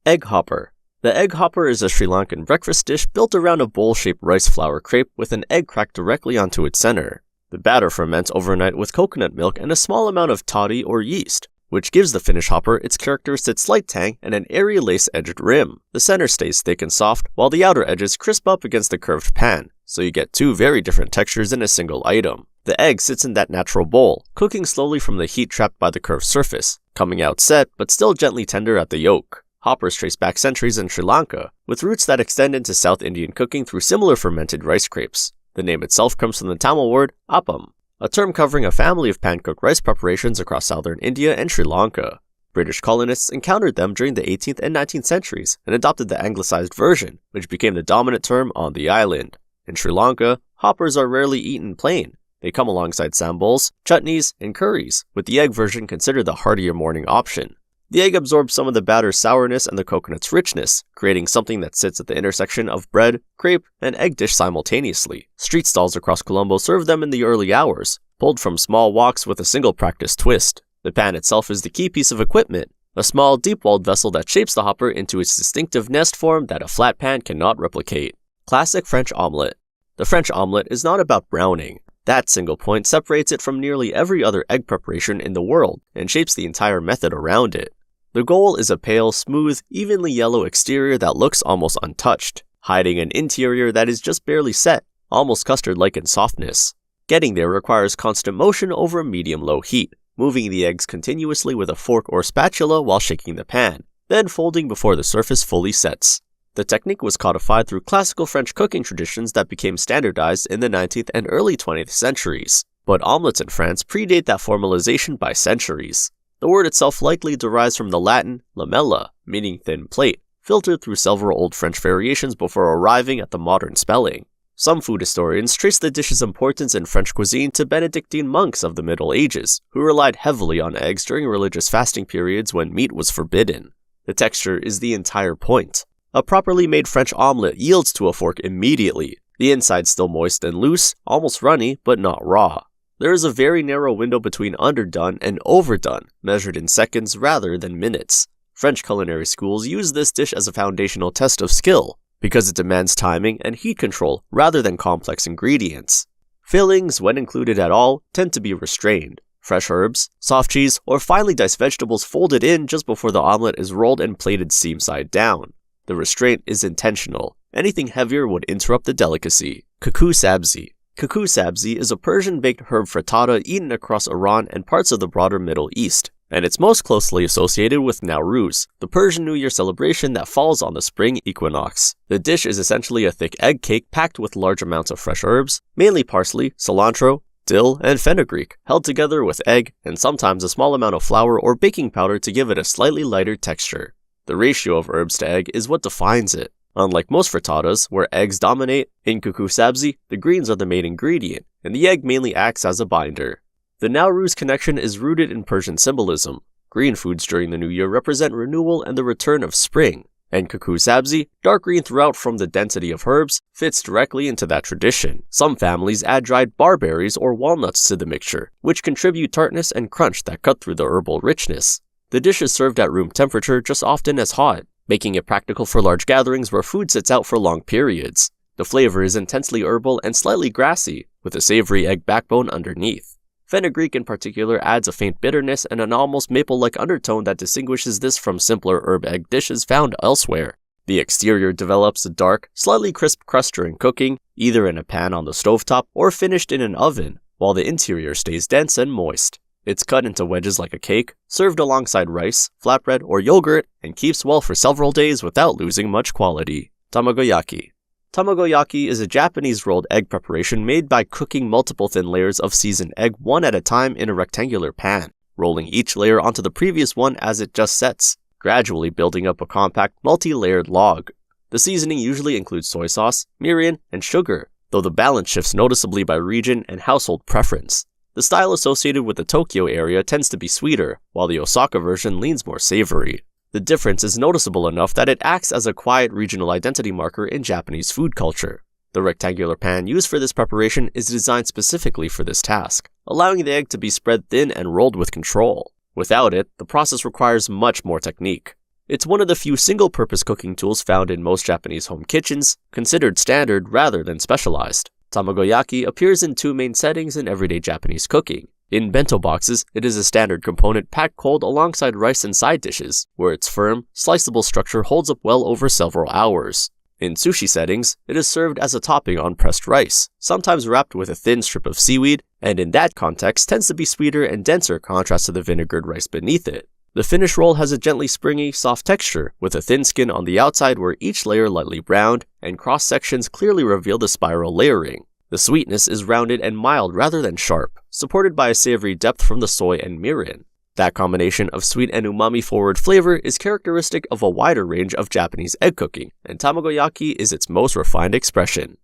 Egg hopper. The egg hopper is a Sri Lankan breakfast dish built around a bowl-shaped rice flour crepe with an egg cracked directly onto its center. The batter ferments overnight with coconut milk and a small amount of toddy or yeast, which gives the finished hopper its characteristic slight tang and an airy lace-edged rim. The center stays thick and soft, while the outer edges crisp up against the curved pan, so you get two very different textures in a single item. The egg sits in that natural bowl, cooking slowly from the heat trapped by the curved surface, coming out set but still gently tender at the yolk. Hoppers trace back centuries in Sri Lanka, with roots that extend into South Indian cooking through similar fermented rice crepes. The name itself comes from the Tamil word appam, a term covering a family of pan-cooked rice preparations across southern India and Sri Lanka. British colonists encountered them during the 18th and 19th centuries and adopted the anglicized version, which became the dominant term on the island. In Sri Lanka, hoppers are rarely eaten plain. They come alongside sambols, chutneys, and curries, with the egg version considered the heartier morning option. The egg absorbs some of the batter's sourness and the coconut's richness, creating something that sits at the intersection of bread, crepe, and egg dish simultaneously. Street stalls across Colombo serve them in the early hours, pulled from small woks with a single practice twist. The pan itself is the key piece of equipment, a small, deep-walled vessel that shapes the hopper into its distinctive nest form that a flat pan cannot replicate. Classic French omelette. The French omelette is not about browning. That single point separates it from nearly every other egg preparation in the world and shapes the entire method around it. The goal is a pale, smooth, evenly yellow exterior that looks almost untouched, hiding an interior that is just barely set, almost custard-like in softness. Getting there requires constant motion over a medium-low heat, moving the eggs continuously with a fork or spatula while shaking the pan, then folding before the surface fully sets. The technique was codified through classical French cooking traditions that became standardized in the 19th and early 20th centuries, but omelettes in France predate that formalization by centuries. The word itself likely derives from the Latin lamella, meaning thin plate, filtered through several Old French variations before arriving at the modern spelling. Some food historians trace the dish's importance in French cuisine to Benedictine monks of the Middle Ages, who relied heavily on eggs during religious fasting periods when meat was forbidden. The texture is the entire point. A properly made French omelette yields to a fork immediately, the inside still moist and loose, almost runny, but not raw. There is a very narrow window between underdone and overdone, measured in seconds rather than minutes. French culinary schools use this dish as a foundational test of skill, because it demands timing and heat control rather than complex ingredients. Fillings, when included at all, tend to be restrained. Fresh herbs, soft cheese, or finely diced vegetables folded in just before the omelette is rolled and plated seam side down. The restraint is intentional. Anything heavier would interrupt the delicacy. Kuku sabzi. Kuku sabzi is a Persian-baked herb frittata eaten across Iran and parts of the broader Middle East, and it's most closely associated with Nowruz, the Persian New Year celebration that falls on the spring equinox. The dish is essentially a thick egg cake packed with large amounts of fresh herbs, mainly parsley, cilantro, dill, and fenugreek, held together with egg and sometimes a small amount of flour or baking powder to give it a slightly lighter texture. The ratio of herbs to egg is what defines it. Unlike most frittatas, where eggs dominate, in kuku sabzi, the greens are the main ingredient, and the egg mainly acts as a binder. The Nowruz connection is rooted in Persian symbolism. Green foods during the new year represent renewal and the return of spring, and kuku sabzi, dark green throughout from the density of herbs, fits directly into that tradition. Some families add dried barberries or walnuts to the mixture, which contribute tartness and crunch that cut through the herbal richness. The dish is served at room temperature just often as hot, making it practical for large gatherings where food sits out for long periods. The flavor is intensely herbal and slightly grassy, with a savory egg backbone underneath. Fenugreek in particular adds a faint bitterness and an almost maple-like undertone that distinguishes this from simpler herb egg dishes found elsewhere. The exterior develops a dark, slightly crisp crust during cooking, either in a pan on the stovetop or finished in an oven, while the interior stays dense and moist. It's cut into wedges like a cake, served alongside rice, flatbread, or yogurt, and keeps well for several days without losing much quality. Tamagoyaki. Tamagoyaki is a Japanese rolled egg preparation made by cooking multiple thin layers of seasoned egg one at a time in a rectangular pan, rolling each layer onto the previous one as it just sets, gradually building up a compact, multi-layered log. The seasoning usually includes soy sauce, mirin, and sugar, though the balance shifts noticeably by region and household preference. The style associated with the Tokyo area tends to be sweeter, while the Osaka version leans more savory. The difference is noticeable enough that it acts as a quiet regional identity marker in Japanese food culture. The rectangular pan used for this preparation is designed specifically for this task, allowing the egg to be spread thin and rolled with control. Without it, the process requires much more technique. It's one of the few single-purpose cooking tools found in most Japanese home kitchens, considered standard rather than specialized. Tamagoyaki appears in two main settings in everyday Japanese cooking. In bento boxes, it is a standard component packed cold alongside rice and side dishes, where its firm, sliceable structure holds up well over several hours. In sushi settings, it is served as a topping on pressed rice, sometimes wrapped with a thin strip of seaweed, and in that context tends to be sweeter and denser contrast to the vinegared rice beneath it. The finished roll has a gently springy, soft texture, with a thin skin on the outside where each layer lightly browned, and cross-sections clearly reveal the spiral layering. The sweetness is rounded and mild rather than sharp, supported by a savory depth from the soy and mirin. That combination of sweet and umami-forward flavor is characteristic of a wider range of Japanese egg cooking, and tamagoyaki is its most refined expression.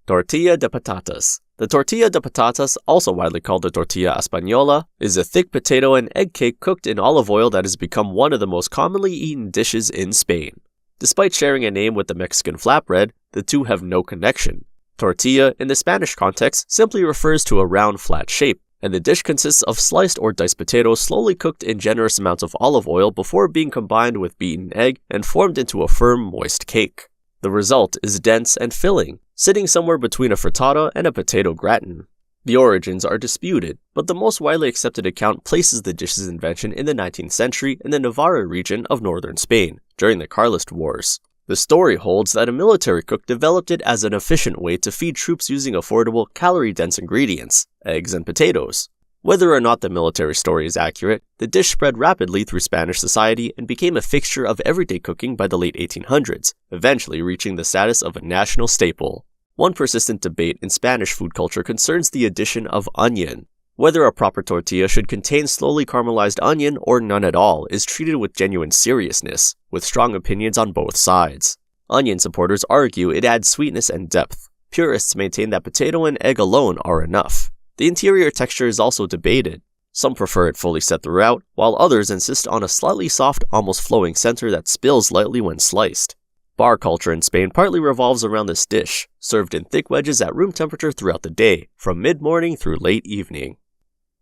Tortilla de patatas. The tortilla de patatas, also widely called the tortilla española, is a thick potato and egg cake cooked in olive oil that has become one of the most commonly eaten dishes in Spain. Despite sharing a name with the Mexican flatbread, the two have no connection. Tortilla, in the Spanish context, simply refers to a round, flat shape, and the dish consists of sliced or diced potatoes slowly cooked in generous amounts of olive oil before being combined with beaten egg and formed into a firm, moist cake. The result is dense and filling, sitting somewhere between a frittata and a potato gratin. The origins are disputed, but the most widely accepted account places the dish's invention in the 19th century in the Navarra region of northern Spain, during the Carlist Wars. The story holds that a military cook developed it as an efficient way to feed troops using affordable, calorie-dense ingredients, eggs and potatoes. Whether or not the military story is accurate, the dish spread rapidly through Spanish society and became a fixture of everyday cooking by the late 1800s, eventually reaching the status of a national staple. One persistent debate in Spanish food culture concerns the addition of onion. Whether a proper tortilla should contain slowly caramelized onion or none at all is treated with genuine seriousness, with strong opinions on both sides. Onion supporters argue it adds sweetness and depth. Purists maintain that potato and egg alone are enough. The interior texture is also debated. Some prefer it fully set throughout, while others insist on a slightly soft, almost flowing center that spills lightly when sliced. Bar culture in Spain partly revolves around this dish, served in thick wedges at room temperature throughout the day, from mid-morning through late evening.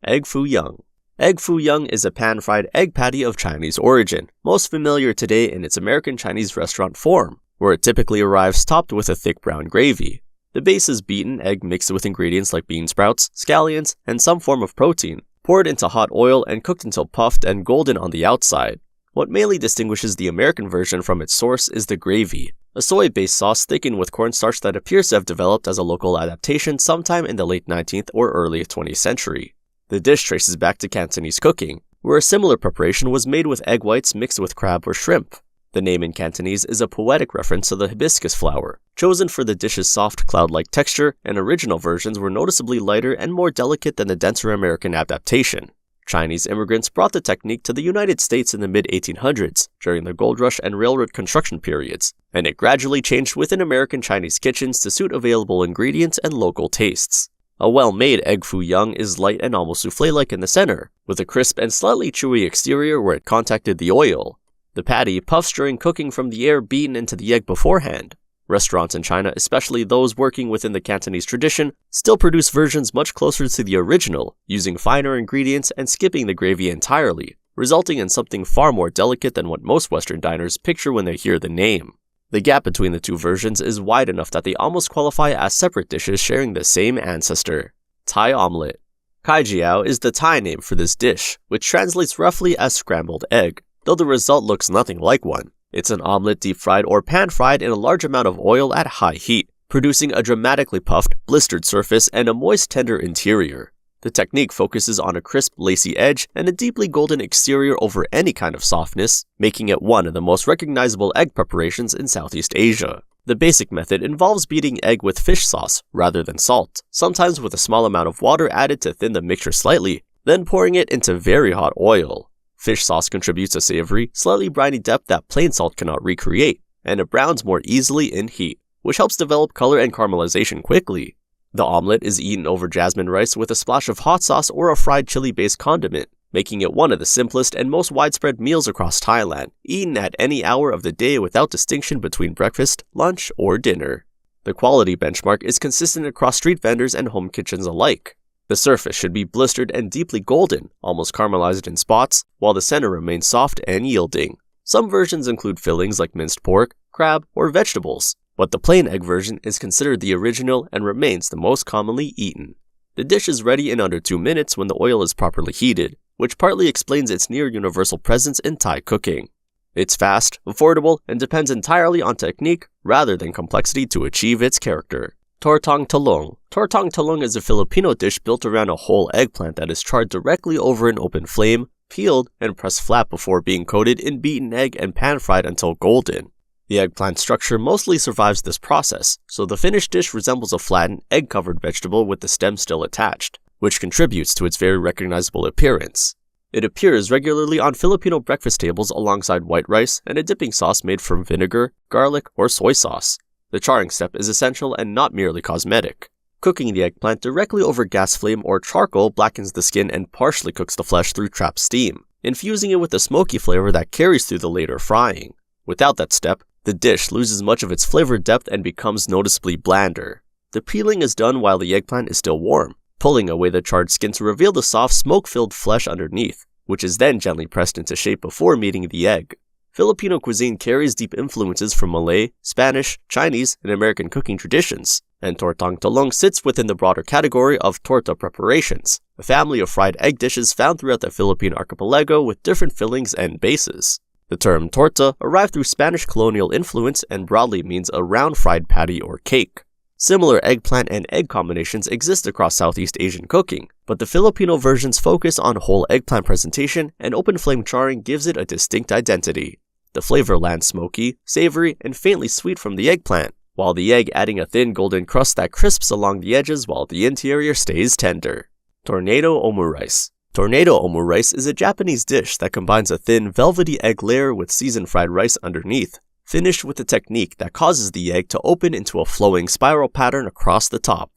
Egg foo young. Egg foo young is a pan-fried egg patty of Chinese origin, most familiar today in its American Chinese restaurant form, where it typically arrives topped with a thick brown gravy. The base is beaten egg mixed with ingredients like bean sprouts, scallions, and some form of protein, poured into hot oil and cooked until puffed and golden on the outside. What mainly distinguishes the American version from its source is the gravy, a soy-based sauce thickened with cornstarch that appears to have developed as a local adaptation sometime in the late 19th or early 20th century. The dish traces back to Cantonese cooking, where a similar preparation was made with egg whites mixed with crab or shrimp. The name in Cantonese is a poetic reference to the hibiscus flower, chosen for the dish's soft cloud-like texture, and original versions were noticeably lighter and more delicate than the denser American adaptation. Chinese immigrants brought the technique to the United States in the mid-1800s, during the gold rush and railroad construction periods, and it gradually changed within American Chinese kitchens to suit available ingredients and local tastes. A well-made egg foo young is light and almost soufflé-like in the center, with a crisp and slightly chewy exterior where it contacted the oil. The patty puffs during cooking from the air beaten into the egg beforehand. Restaurants in China, especially those working within the Cantonese tradition, still produce versions much closer to the original, using finer ingredients and skipping the gravy entirely, resulting in something far more delicate than what most Western diners picture when they hear the name. The gap between the two versions is wide enough that they almost qualify as separate dishes sharing the same ancestor. Thai omelette. Kai jiao is the Thai name for this dish, which translates roughly as scrambled egg, though the result looks nothing like one. It's an omelette deep-fried or pan-fried in a large amount of oil at high heat, producing a dramatically puffed, blistered surface and a moist, tender interior. The technique focuses on a crisp, lacy edge and a deeply golden exterior over any kind of softness, making it one of the most recognizable egg preparations in Southeast Asia. The basic method involves beating egg with fish sauce rather than salt, sometimes with a small amount of water added to thin the mixture slightly, then pouring it into very hot oil. Fish sauce contributes a savory, slightly briny depth that plain salt cannot recreate, and it browns more easily in heat, which helps develop color and caramelization quickly. The omelette is eaten over jasmine rice with a splash of hot sauce or a fried chili-based condiment, making it one of the simplest and most widespread meals across Thailand, eaten at any hour of the day without distinction between breakfast, lunch, or dinner. The quality benchmark is consistent across street vendors and home kitchens alike. The surface should be blistered and deeply golden, almost caramelized in spots, while the center remains soft and yielding. Some versions include fillings like minced pork, crab, or vegetables, but the plain egg version is considered the original and remains the most commonly eaten. The dish is ready in under 2 minutes when the oil is properly heated, which partly explains its near-universal presence in Thai cooking. It's fast, affordable, and depends entirely on technique rather than complexity to achieve its character. Tortang talong. Tortang talong is a Filipino dish built around a whole eggplant that is charred directly over an open flame, peeled, and pressed flat before being coated in beaten egg and pan-fried until golden. The eggplant structure mostly survives this process, so the finished dish resembles a flattened, egg-covered vegetable with the stem still attached, which contributes to its very recognizable appearance. It appears regularly on Filipino breakfast tables alongside white rice and a dipping sauce made from vinegar, garlic, or soy sauce. The charring step is essential and not merely cosmetic. Cooking the eggplant directly over gas flame or charcoal blackens the skin and partially cooks the flesh through trapped steam, infusing it with the smoky flavor that carries through the later frying. Without that step, the dish loses much of its flavor depth and becomes noticeably blander. The peeling is done while the eggplant is still warm, pulling away the charred skin to reveal the soft, smoke-filled flesh underneath, which is then gently pressed into shape before meeting the egg. Filipino cuisine carries deep influences from Malay, Spanish, Chinese, and American cooking traditions, and tortang talong sits within the broader category of torta preparations, a family of fried egg dishes found throughout the Philippine archipelago with different fillings and bases. The term torta arrived through Spanish colonial influence and broadly means a round fried patty or cake. Similar eggplant and egg combinations exist across Southeast Asian cooking, but the Filipino version's focus on whole eggplant presentation and open flame charring gives it a distinct identity. The flavor lands smoky, savory, and faintly sweet from the eggplant, while the egg adding a thin golden crust that crisps along the edges while the interior stays tender. Tornado omurice. Tornado omurice is a Japanese dish that combines a thin, velvety egg layer with seasoned fried rice underneath, finished with a technique that causes the egg to open into a flowing spiral pattern across the top.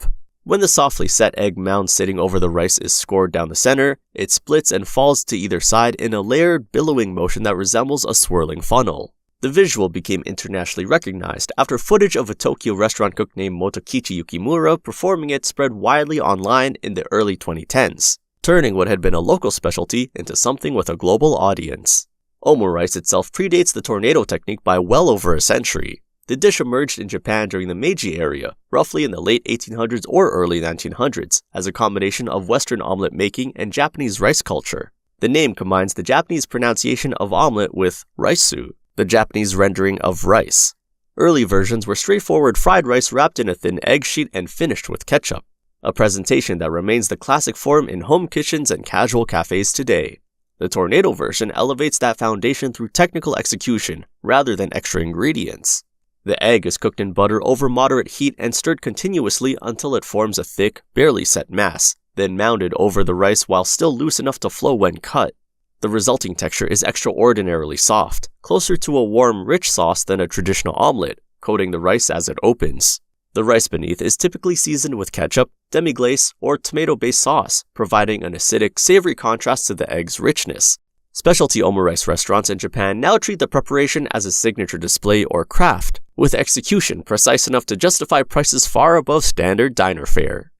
When the softly set egg mound sitting over the rice is scored down the center, it splits and falls to either side in a layered, billowing motion that resembles a swirling funnel. The visual became internationally recognized after footage of a Tokyo restaurant cook named Motokichi Yukimura performing it spread widely online in the early 2010s, turning what had been a local specialty into something with a global audience. Omurice itself predates the tornado technique by well over a century. The dish emerged in Japan during the Meiji era, roughly in the late 1800s or early 1900s, as a combination of Western omelet making and Japanese rice culture. The name combines the Japanese pronunciation of omelet with raisu, the Japanese rendering of rice. Early versions were straightforward fried rice wrapped in a thin egg sheet and finished with ketchup, a presentation that remains the classic form in home kitchens and casual cafes today. The tornado version elevates that foundation through technical execution rather than extra ingredients. The egg is cooked in butter over moderate heat and stirred continuously until it forms a thick, barely set mass, then mounded over the rice while still loose enough to flow when cut. The resulting texture is extraordinarily soft, closer to a warm, rich sauce than a traditional omelet, coating the rice as it opens. The rice beneath is typically seasoned with ketchup, demi-glace, or tomato-based sauce, providing an acidic, savory contrast to the egg's richness. Specialty omurice restaurants in Japan now treat the preparation as a signature display or craft, with execution precise enough to justify prices far above standard diner fare.